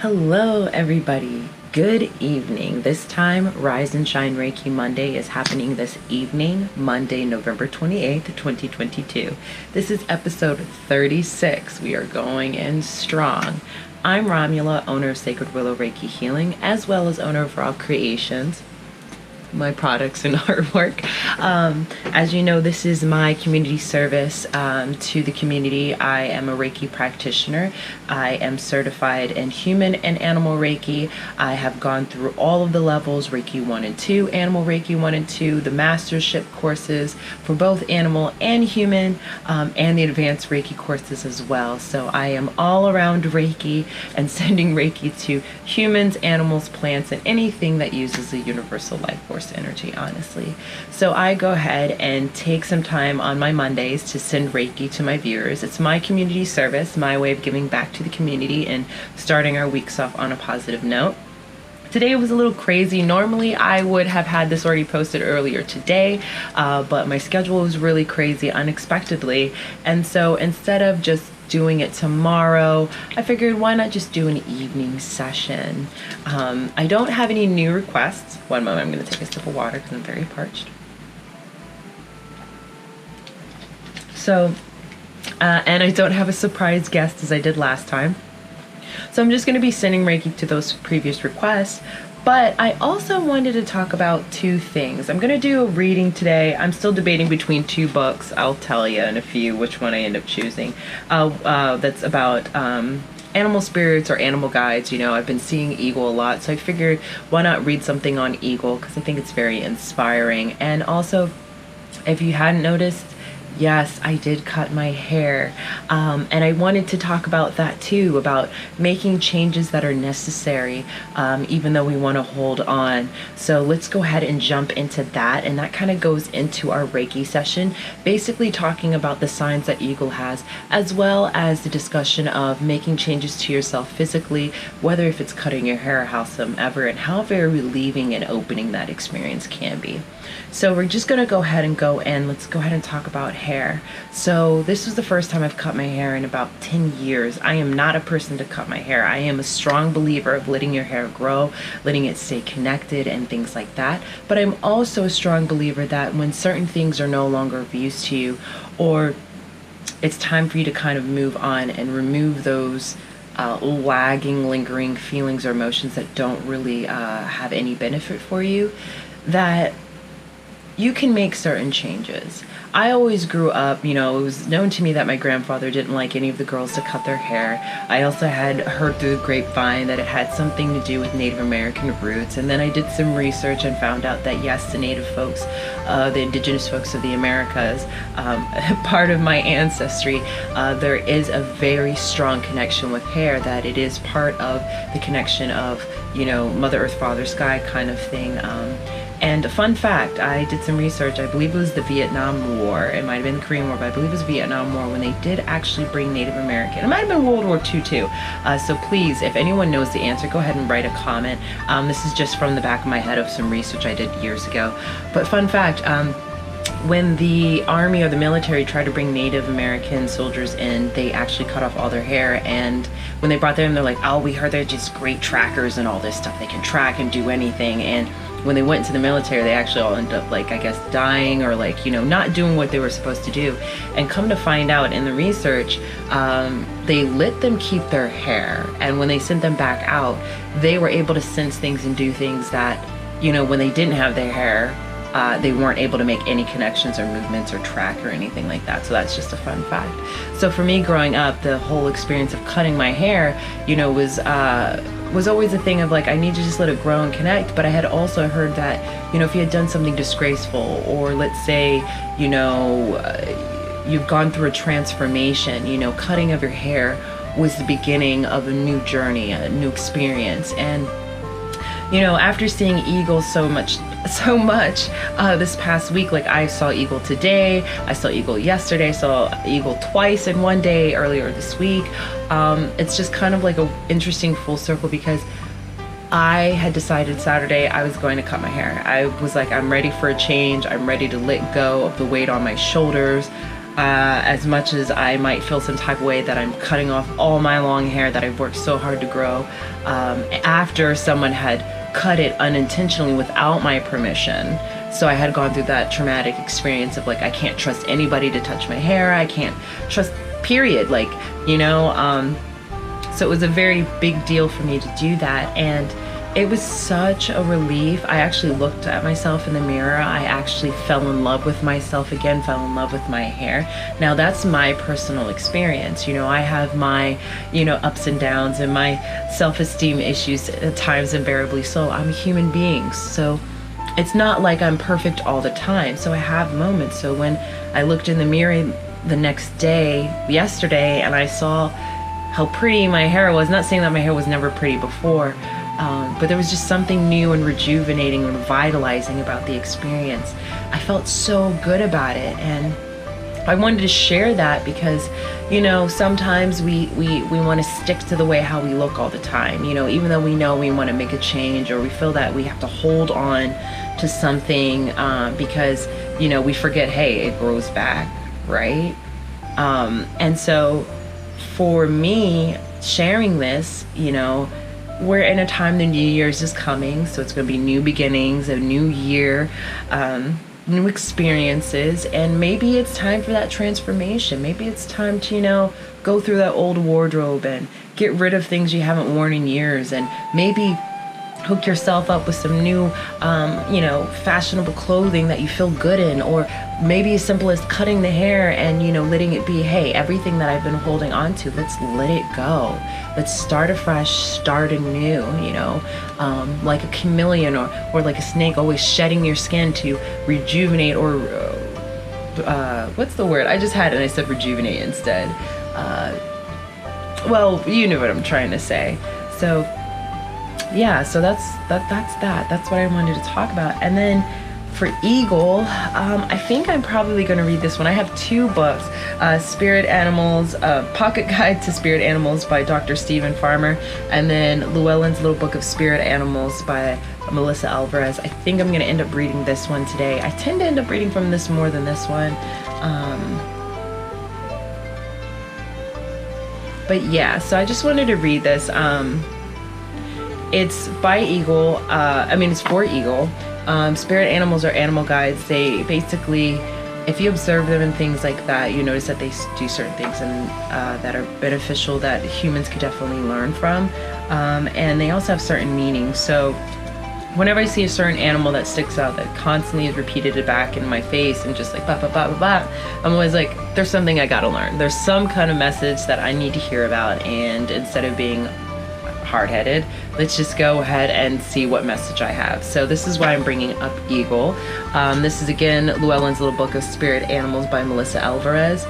Hello, everybody. Good evening. This time, Rise and Shine Reiki Monday is happening this evening, Monday, November 28th, 2022. This is episode 36. We are going in strong. I'm Romula, owner of Sacred Willow Reiki Healing, as well as owner of Raw Creations, my products and artwork. As you know, this is my community service to the community. I am a Reiki practitioner. I am certified in human and animal Reiki. I have gone through all of the levels, Reiki 1 and 2, Animal Reiki 1 and 2, the mastership courses for both animal and human, and the advanced Reiki courses as well. So I am all around Reiki and sending Reiki to humans, animals, plants, and anything that uses a universal life force energy, honestly. So I go ahead and take some time on my Mondays to send Reiki to my viewers. It's my community service, my way of giving back to the community and starting our weeks off on a positive note. Today was a little crazy. Normally I would have had this already posted earlier today, but my schedule was really crazy unexpectedly. And so instead of just doing it tomorrow, I figured why not just do an evening session. I don't have any new requests. One moment, I'm going to take a sip of water because I'm very parched. So, and I don't have a surprise guest as I did last time. So I'm just going to be sending Reiki to those previous requests. But I also wanted to talk about two things. I'm going to do a reading today. I'm still debating between two books. I'll tell you in a few which one I end up choosing. That's about animal spirits or animal guides. You know, I've been seeing Eagle a lot, so I figured why not read something on Eagle, because I think it's very inspiring. And also, if you hadn't noticed, yes, I did cut my hair, and I wanted to talk about that too, about making changes that are necessary, even though we want to hold on. So let's go ahead and jump into that, and that kind of goes into our Reiki session, basically talking about the signs that Eagle has, as well as the discussion of making changes to yourself physically, whether if it's cutting your hair, howsoever, and how very relieving and opening that experience can be. So we're just going to go ahead and let's go ahead and talk about hair. So this was the first time I've cut my hair in about 10 years. I am not a person to cut my hair. I am a strong believer of letting your hair grow, letting it stay connected and things like that. But I'm also a strong believer that when certain things are no longer of use to you, or it's time for you to kind of move on and remove those lagging, lingering feelings or emotions that don't really have any benefit for you, that you can make certain changes. I always grew up, you know, it was known to me that my grandfather didn't like any of the girls to cut their hair. I also had heard through the grapevine that it had something to do with Native American roots. And then I did some research and found out that yes, the Native folks, the indigenous folks of the Americas, part of my ancestry, there is a very strong connection with hair, that it is part of the connection of, you know, Mother Earth, Father Sky kind of thing. And a fun fact, I did some research, I believe it was the Vietnam War, it might have been the Korean War, but I believe it was Vietnam War when they did actually bring Native American. It might have been World War II too. So please, if anyone knows the answer, go ahead and write a comment. This is just from the back of my head of some research I did years ago. But fun fact, when the army or the military tried to bring Native American soldiers in, they actually cut off all their hair. And when they brought them in, they're like, oh, we heard they're just great trackers and all this stuff. They can track and do anything. And when they went into the military, they actually all ended up, like, I guess, dying or, like, you know, not doing what they were supposed to do. And come to find out in the research, they let them keep their hair. And when they sent them back out, they were able to sense things and do things that, you know, when they didn't have their hair, they weren't able to make any connections or movements or track or anything like that. So that's just a fun fact. So for me growing up, the whole experience of cutting my hair, you know, was always a thing of like, I need to just let it grow and connect. But I had also heard that, you know, if you had done something disgraceful, or let's say, you know, you've gone through a transformation, you know, cutting of your hair was the beginning of a new journey, a new experience. And you know, after seeing Eagle so much this past week, like I saw Eagle today, I saw Eagle yesterday, I saw Eagle twice in one day earlier this week. It's just kind of like an interesting full circle, because I had decided Saturday I was going to cut my hair. I was like, I'm ready for a change. I'm ready to let go of the weight on my shoulders. As much as I might feel some type of way that I'm cutting off all my long hair that I've worked so hard to grow, after someone had cut it unintentionally without my permission. So I had gone through that traumatic experience of like, I can't trust anybody to touch my hair. I can't trust, period. Like, you know, so it was a very big deal for me to do that. And it was such a relief. I actually looked at myself in the mirror. I actually fell in love with myself again, fell in love with my hair. Now that's my personal experience. You know, I have my, you know, ups and downs and my self-esteem issues at times, unbearably so. I'm a human being. So it's not like I'm perfect all the time. So I have moments. So when I looked in the mirror the next day, yesterday, and I saw how pretty my hair was, not saying that my hair was never pretty before, but there was just something new and rejuvenating and revitalizing about the experience. I felt so good about it, and I wanted to share that because, you know, sometimes we want to stick to the way how we look all the time, you know, even though we know we want to make a change, or we feel that we have to hold on to something because, you know, we forget, hey, it grows back, right? And so for me, sharing this, you know, we're in a time, the New Year's is coming, so it's going to be new beginnings, a new year, new experiences, and maybe it's time for that transformation. Maybe it's time to, you know, go through that old wardrobe and get rid of things you haven't worn in years, and maybe hook yourself up with some new, you know, fashionable clothing that you feel good in, or maybe as simple as cutting the hair and, you know, letting it be, hey, everything that I've been holding on to, let's let it go. Let's start afresh, start anew, you know, like a chameleon or like a snake, always shedding your skin to rejuvenate, or what's the word? I just had it and I said rejuvenate instead. Well, you know what I'm trying to say. So yeah, so that's what I wanted to talk about. And then for Eagle, I think I'm probably going to read this one. I have two books, Spirit Animals, Pocket Guide to Spirit Animals by Dr. Stephen Farmer, and then Llewellyn's Little Book of Spirit Animals by Melissa Alvarez. I think I'm going to end up reading this one today. I tend to end up reading from this more than this one. But yeah, so I just wanted to read this. It's by Eagle. It's for Eagle. Spirit animals are animal guides. They basically, if you observe them and things like that, you notice that they do certain things and that are beneficial that humans could definitely learn from. And they also have certain meanings. So whenever I see a certain animal that sticks out, that constantly is repeated back in my face and just like blah, blah, blah, blah, blah, I'm always like, there's something I gotta learn. There's some kind of message that I need to hear about, and instead of being hard-headed, let's just go ahead and see what message I have. So this is why I'm bringing up Eagle. This is again Llewellyn's Little Book of Spirit Animals by Melissa Alvarez.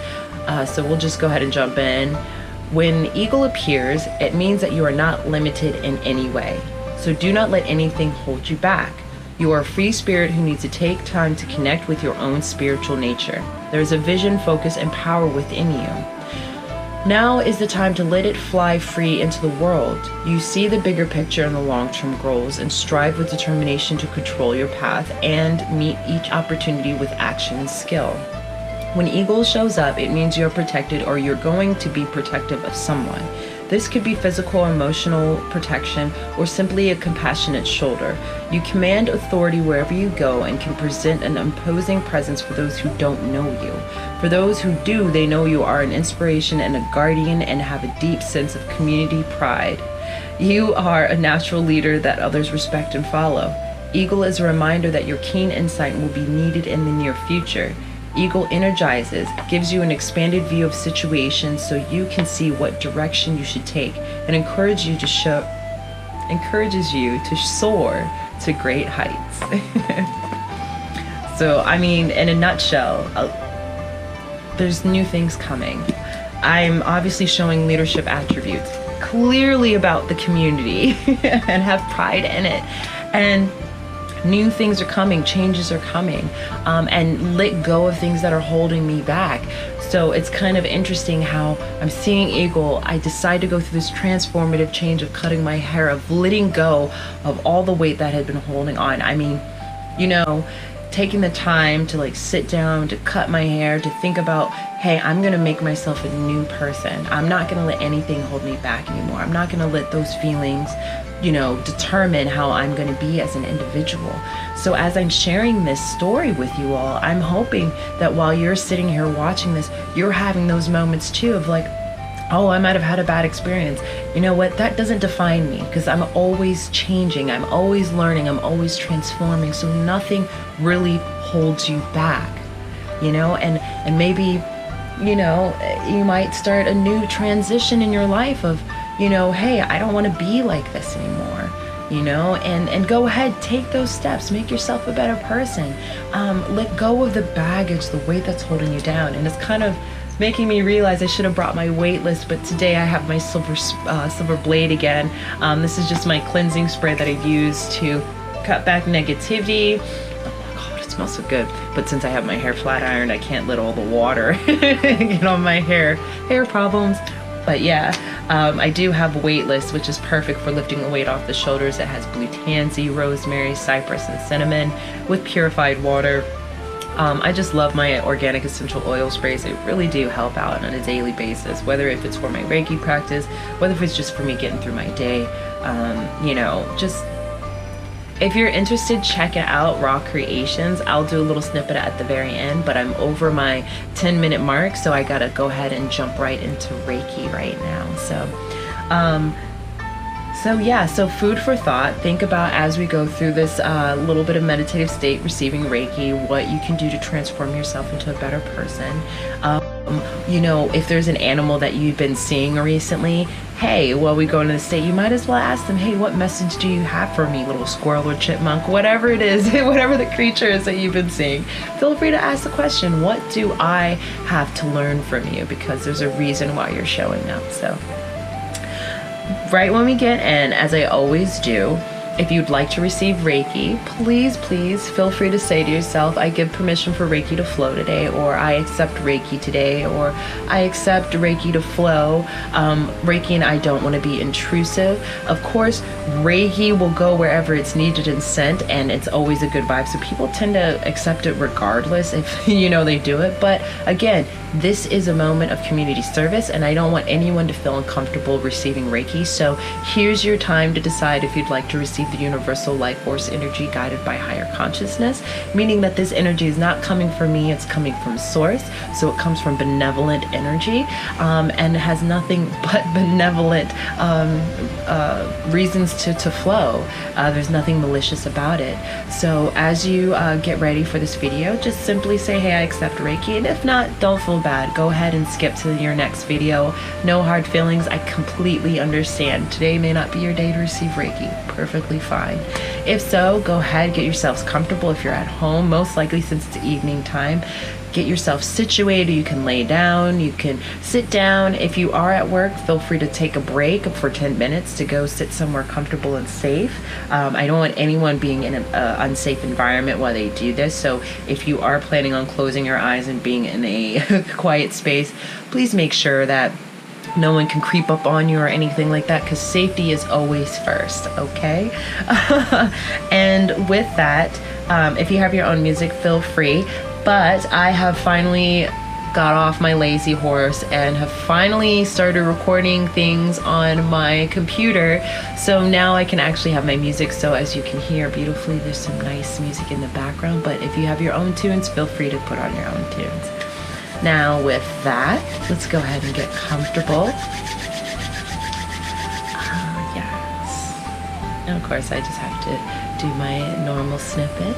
So we'll just go ahead and jump in. When Eagle appears, it means that you are not limited in any way. So do not let anything hold you back. You are a free spirit who needs to take time to connect with your own spiritual nature. There is a vision, focus, and power within you. Now is the time to let it fly free into the world. You see the bigger picture and the long-term goals, and strive with determination to control your path and meet each opportunity with action and skill. When Eagle shows up, it means you're protected, or you're going to be protective of someone. This could be physical, emotional protection, or simply a compassionate shoulder. You command authority wherever you go and can present an imposing presence for those who don't know you. For those who do, they know you are an inspiration and a guardian and have a deep sense of community pride. You are a natural leader that others respect and follow. Eagle is a reminder that your keen insight will be needed in the near future. Eagle energizes, gives you an expanded view of situations so you can see what direction you should take, and encourages you to soar to great heights. So, I mean, in a nutshell, there's new things coming. I'm obviously showing leadership attributes, clearly about the community, and have pride in it. And new things are coming, changes are coming, and let go of things that are holding me back. So it's kind of interesting how I'm seeing Eagle. I decide to go through this transformative change of cutting my hair, of letting go of all the weight that had been holding on. I mean, you know, taking the time to like sit down, to cut my hair, to think about, hey, I'm gonna make myself a new person. I'm not gonna let anything hold me back anymore. I'm not gonna let those feelings, you know, determine how I'm gonna be as an individual. So as I'm sharing this story with you all, I'm hoping that while you're sitting here watching this, you're having those moments too of like, oh, I might have had a bad experience. You know what? That doesn't define me, because I'm always changing. I'm always learning. I'm always transforming. So nothing really holds you back, you know? And maybe, you know, you might start a new transition in your life of, you know, hey, I don't want to be like this anymore, you know? And go ahead, take those steps. Make yourself a better person. Let go of the baggage, the weight that's holding you down. And it's kind of making me realize I should have brought my weight list, but today I have my silver blade again. This is just my cleansing spray that I use to cut back negativity. Oh my God, it smells so good. But since I have my hair flat ironed, I can't let all the water get on my hair problems. But yeah, I do have a weight list, which is perfect for lifting the weight off the shoulders. It has blue tansy, rosemary, cypress, and cinnamon with purified water. I just love my organic essential oil sprays. They really do help out on a daily basis, whether if it's for my Reiki practice, whether if it's just for me getting through my day. You know, just if you're interested, check it out, Raw Creations. I'll do a little snippet at the very end, but I'm over my 10-minute mark, so I gotta go ahead and jump right into Reiki right now. So food for thought. Think about, as we go through this little bit of meditative state, receiving Reiki, what you can do to transform yourself into a better person. You know, if there's an animal that you've been seeing recently, hey, while we go into the state, you might as well ask them, hey, what message do you have for me, little squirrel or chipmunk, whatever it is, whatever the creature is that you've been seeing. Feel free to ask the question, what do I have to learn from you? Because there's a reason why you're showing up. So right when we get in, as I always do, if you'd like to receive Reiki, please feel free to say to yourself, I give permission for Reiki to flow today, or I accept Reiki today, or I accept Reiki to flow. Reiki and I don't want to be intrusive. Of course, Reiki will go wherever it's needed and sent, and it's always a good vibe. So people tend to accept it regardless if, you know, they do it. But again, this is a moment of community service, and I don't want anyone to feel uncomfortable receiving Reiki. So here's your time to decide if you'd like to receive the universal life force energy guided by higher consciousness, meaning that this energy is not coming from me, it's coming from source. So it comes from benevolent energy, and it has nothing but benevolent reasons to flow. There's nothing malicious about it. So as you get ready for this video, just simply say, hey, I accept Reiki. And if not, don't feel bad. Go ahead and skip to your next video. No hard feelings. I completely understand. Today may not be your day to receive Reiki. Perfectly fine. If so, go ahead, get yourselves comfortable. If you're at home, most likely since it's evening time, get yourself situated. You can lay down, you can sit down. If you are at work, feel free to take a break for 10 minutes to go sit somewhere comfortable and safe. I don't want anyone being in an unsafe environment while they do this. So if you are planning on closing your eyes and being in a quiet space, please make sure that no one can creep up on you or anything like that, because safety is always first, okay? And with that, if you have your own music, feel free. But I have finally got off my lazy horse and have finally started recording things on my computer. So now I can actually have my music. So as you can hear beautifully, there's some nice music in the background. But if you have your own tunes, feel free to put on your own tunes. Now with that, let's go ahead and get comfortable. Yes. And of course, I just have to do my normal snippet.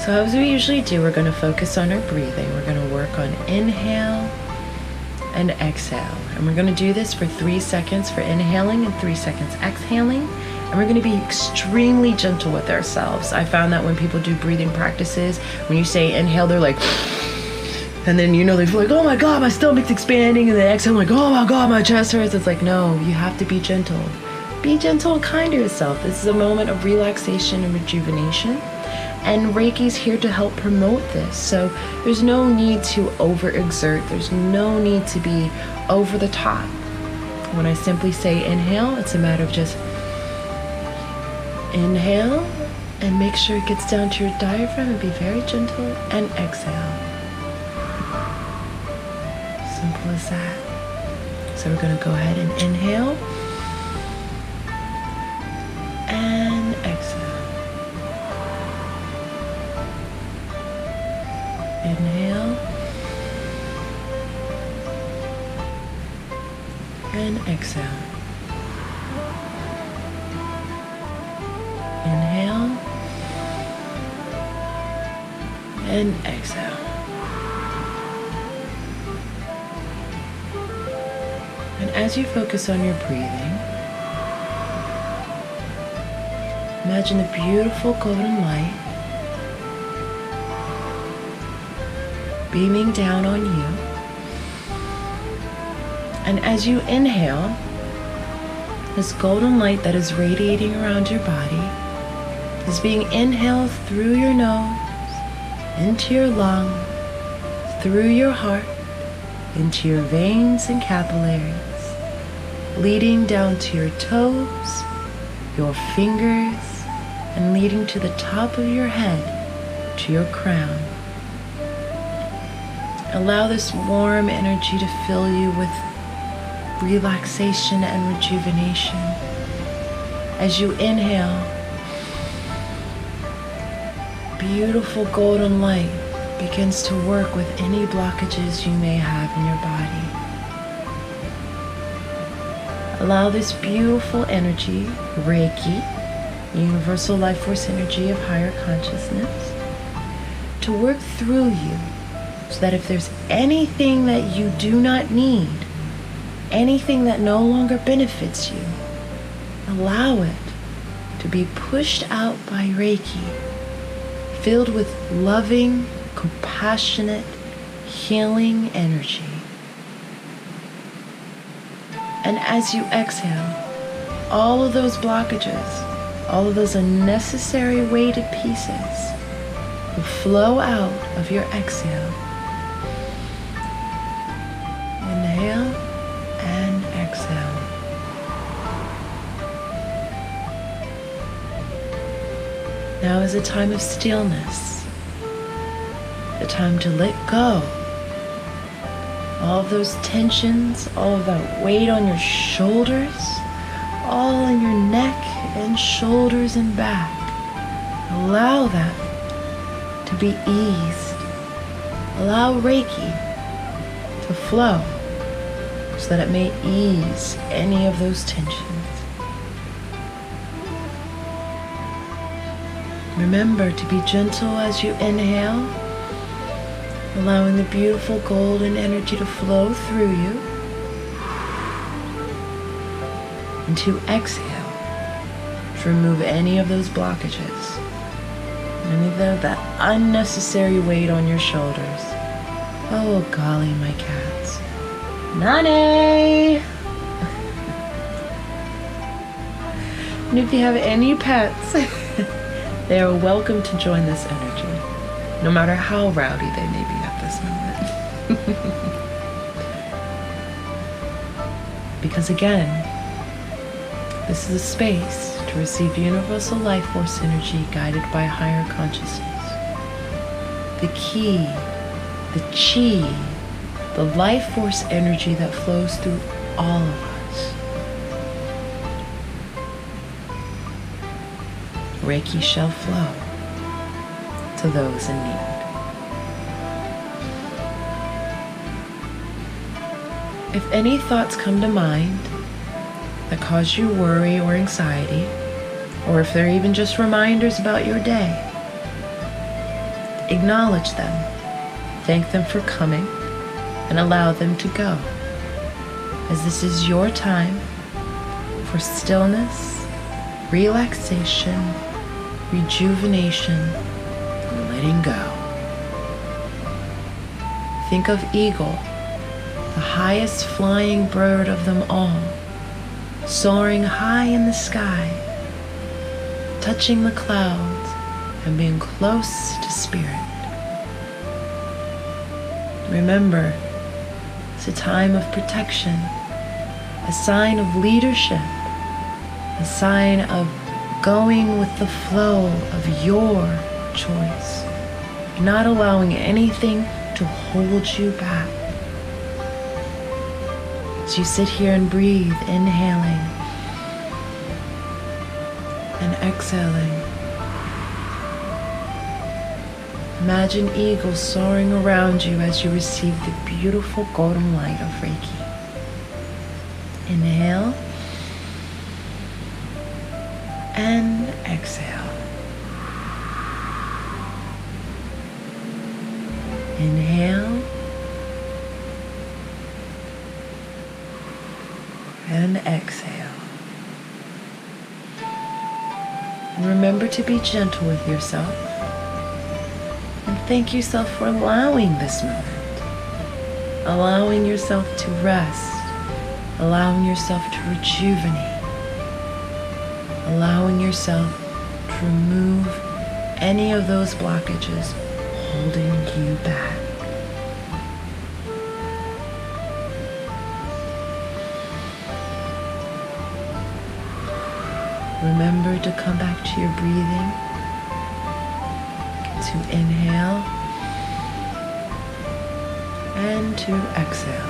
So as we usually do, we're going to focus on our breathing. We're going to work on inhale and exhale. And we're going to do this for 3 seconds for inhaling and 3 seconds exhaling. And we're going to be extremely gentle with ourselves. I found that when people do breathing practices, when you say inhale, they're like, and then, you know, they feel like, oh my God, my stomach's expanding. And then exhale, like, oh my God, my chest hurts. It's like, no, you have to be gentle. Be gentle and kind to yourself. This is a moment of relaxation and rejuvenation. And Reiki's here to help promote this. So there's no need to overexert. There's no need to be over the top. When I simply say inhale, it's a matter of just Inhale and make sure it gets down to your diaphragm and be very gentle, and exhale. Simple as that. So we're going to go ahead and inhale and exhale. Inhale and exhale. Inhale and exhale. And as you focus on your breathing, imagine a beautiful golden light beaming down on you. And as you inhale, this golden light that is radiating around your body is being inhaled through your nose, into your lungs, through your heart, into your veins and capillaries, leading down to your toes, your fingers, and leading to the top of your head, to your crown. Allow this warm energy to fill you with relaxation and rejuvenation. As you inhale, beautiful golden light begins to work with any blockages you may have in your body. Allow this beautiful energy, Reiki, universal life force energy of higher consciousness, to work through you, so that if there's anything that you do not need, anything that no longer benefits you, allow it to be pushed out by Reiki, filled with loving, compassionate, healing energy. And as you exhale, all of those blockages, all of those unnecessary weighted pieces will flow out of your exhale. Inhale and exhale. Now is a time of stillness, a time to let go. All of those tensions, all of that weight on your shoulders, all in your neck and shoulders and back. Allow that to be eased. Allow Reiki to flow so that it may ease any of those tensions. Remember to be gentle as you inhale, allowing the beautiful golden energy to flow through you, and to exhale to remove any of those blockages, any of that unnecessary weight on your shoulders. Oh golly, my cats. Nani! And if you have any pets, they are welcome to join this energy, no matter how rowdy they may be at this moment. Because again, this is a space to receive universal life force energy guided by higher consciousness. The key, the chi, the life force energy that flows through all of us. Reiki shall flow to those in need. If any thoughts come to mind that cause you worry or anxiety, or if they're even just reminders about your day, acknowledge them, thank them for coming, and allow them to go, as this is your time for stillness, relaxation, rejuvenation, and letting go. Think of eagle, the highest flying bird of them all, soaring high in the sky, touching the clouds and being close to spirit. Remember, it's a time of protection, a sign of leadership, a sign of going with the flow of your choice, not allowing anything to hold you back. As you sit here and breathe, inhaling and exhaling, imagine eagles soaring around you as you receive the beautiful golden light of Reiki. Inhale and exhale. Inhale and exhale. And remember to be gentle with yourself and thank yourself for allowing this moment, allowing yourself to rest, allowing yourself to rejuvenate, allowing yourself to remove any of those blockages holding you back. Remember to come back to your breathing, to inhale and to exhale.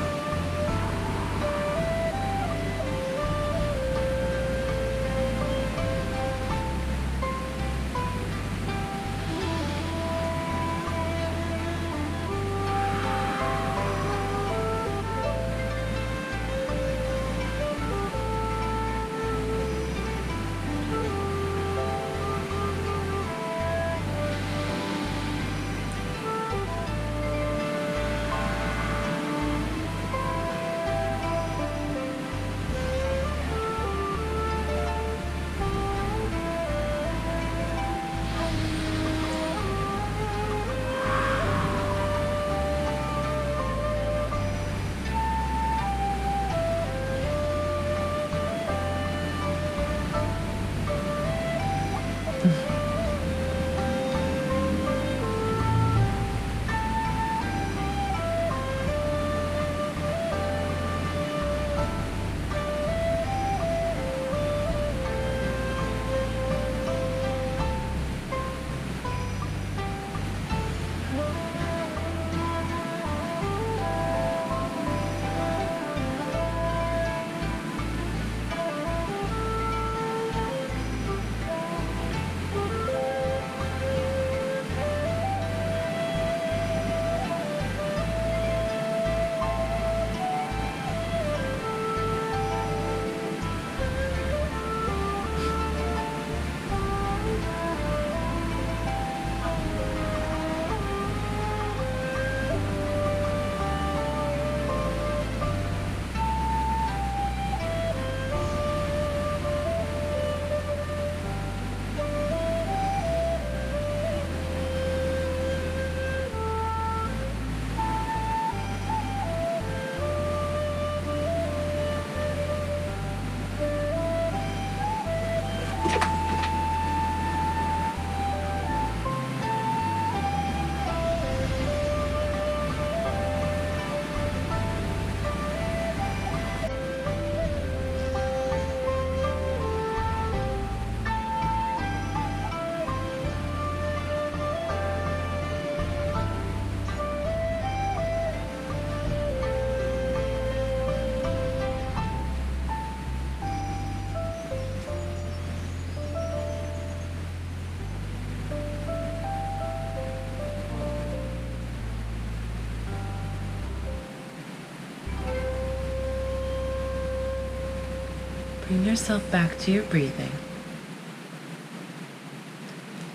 Bring yourself back to your breathing.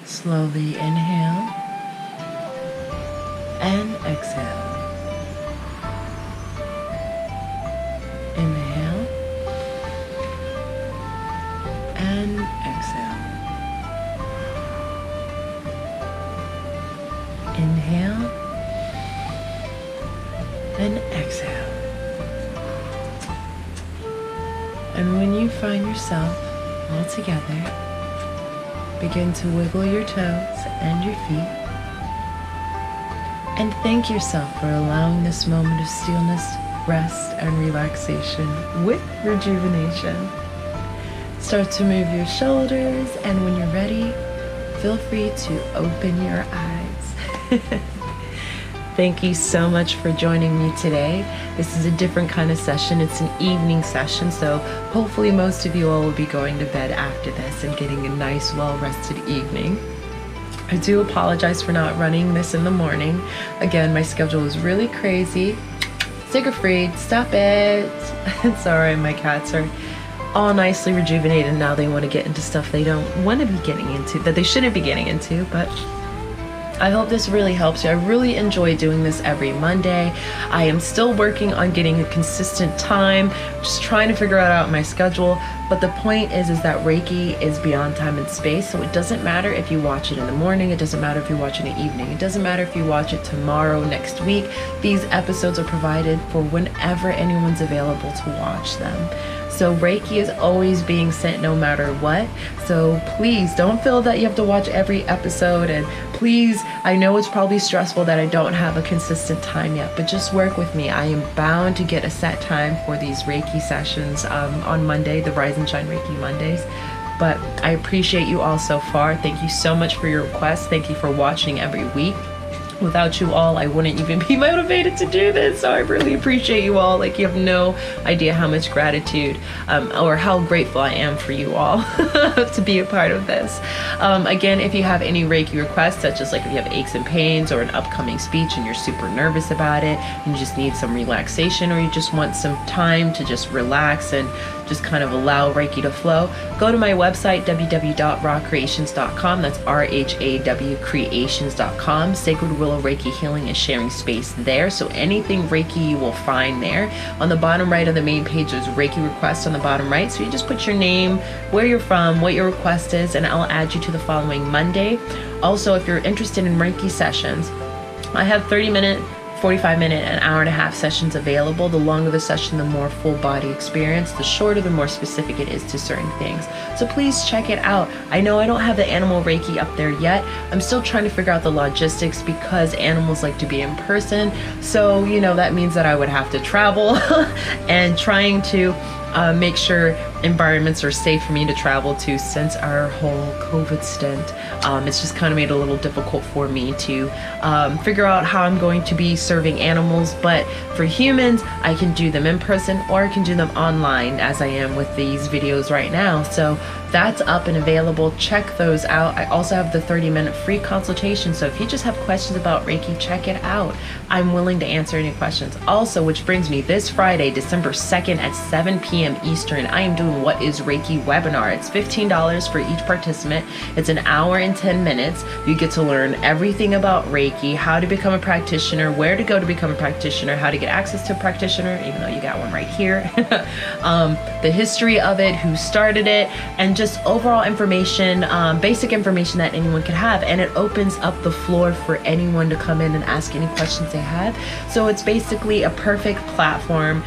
Slowly inhale and exhale. Inhale and exhale. Inhale and exhale. And when you find yourself all together, begin to wiggle your toes and your feet. And thank yourself for allowing this moment of stillness, rest, and relaxation with rejuvenation. Start to move your shoulders, and when you're ready, feel free to open your eyes. Thank you so much for joining me today. This is a different kind of session. It's an evening session, so hopefully most of you all will be going to bed after this and getting a nice, well-rested evening. I do apologize for not running this in the morning. Again, my schedule is really crazy. Siegfried, stop it. It's all right, my cats are all nicely rejuvenated. Now they want to get into stuff they don't want to be getting into, that they shouldn't be getting into, but I hope this really helps you. I really enjoy doing this every Monday. I am still working on getting a consistent time, just trying to figure out my schedule. But the point is that Reiki is beyond time and space. So it doesn't matter if you watch it in the morning. It doesn't matter if you watch it in the evening. It doesn't matter if you watch it tomorrow, next week. These episodes are provided for whenever anyone's available to watch them. So Reiki is always being sent no matter what. So please don't feel that you have to watch every episode. And please, I know it's probably stressful that I don't have a consistent time yet, but just work with me. I am bound to get a set time for these Reiki sessions on Monday, the Rise and Shine Reiki Mondays. But I appreciate you all so far. Thank you so much for your requests. Thank you for watching every week. Without you all, I wouldn't even be motivated to do this. So I really appreciate you all. Like, you have no idea how much gratitude or how grateful I am for you all to be a part of this. Again, if you have any Reiki requests, such as like if you have aches and pains or an upcoming speech and you're super nervous about it, and you just need some relaxation, or you just want some time to just relax and just kind of allow Reiki to flow, go to my website, www.rawcreations.com. That's RHAW creations.com. Sacred Willow Reiki Healing is sharing space there. So anything Reiki you will find there. On the bottom right of the main page, there's Reiki requests on the bottom right. So you just put your name, where you're from, what your request is, and I'll add you to the following Monday. Also, if you're interested in Reiki sessions, I have 30-minute, 45-minute, and hour-and-a-half sessions available. The longer the session, the more full body experience. The shorter, the more specific it is to certain things. So please check it out. I know I don't have the animal Reiki up there yet. I'm still trying to figure out the logistics because animals like to be in person. So, you know, that means that I would have to travel and trying to make sure environments are safe for me to travel to since our whole COVID stint. It's just kind of made it a little difficult for me to figure out how I'm going to be serving animals. But for humans, I can do them in person or I can do them online, as I am with these videos right now. So that's up and available. Check those out. I also have the 30-minute free consultation. So if you just have questions about Reiki, check it out. I'm willing to answer any questions. Also, which brings me this Friday, December 2nd at 7 p.m. Eastern, I am doing What is Reiki webinar. It's $15 for each participant. It's an hour and 10 minutes. You get to learn everything about Reiki, how to become a practitioner, where to go to become a practitioner, how to get access to a practitioner, even though you got one right here, the history of it, who started it, and just overall information, basic information that anyone can have. And it opens up the floor for anyone to come in and ask any questions they have. So it's basically a perfect platform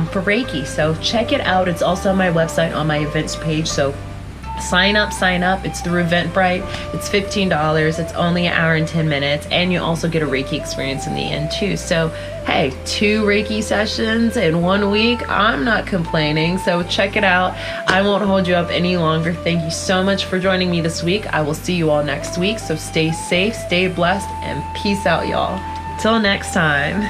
for Reiki. So check it out. It's also on my website on my events page. So sign up. It's through Eventbrite. It's $15. It's only an hour and 10 minutes. And you also get a Reiki experience in the end too. So hey, 2 Reiki sessions in 1 week. I'm not complaining. So check it out. I won't hold you up any longer. Thank you so much for joining me this week. I will see you all next week. So stay safe, stay blessed, and peace out, y'all. Till next time.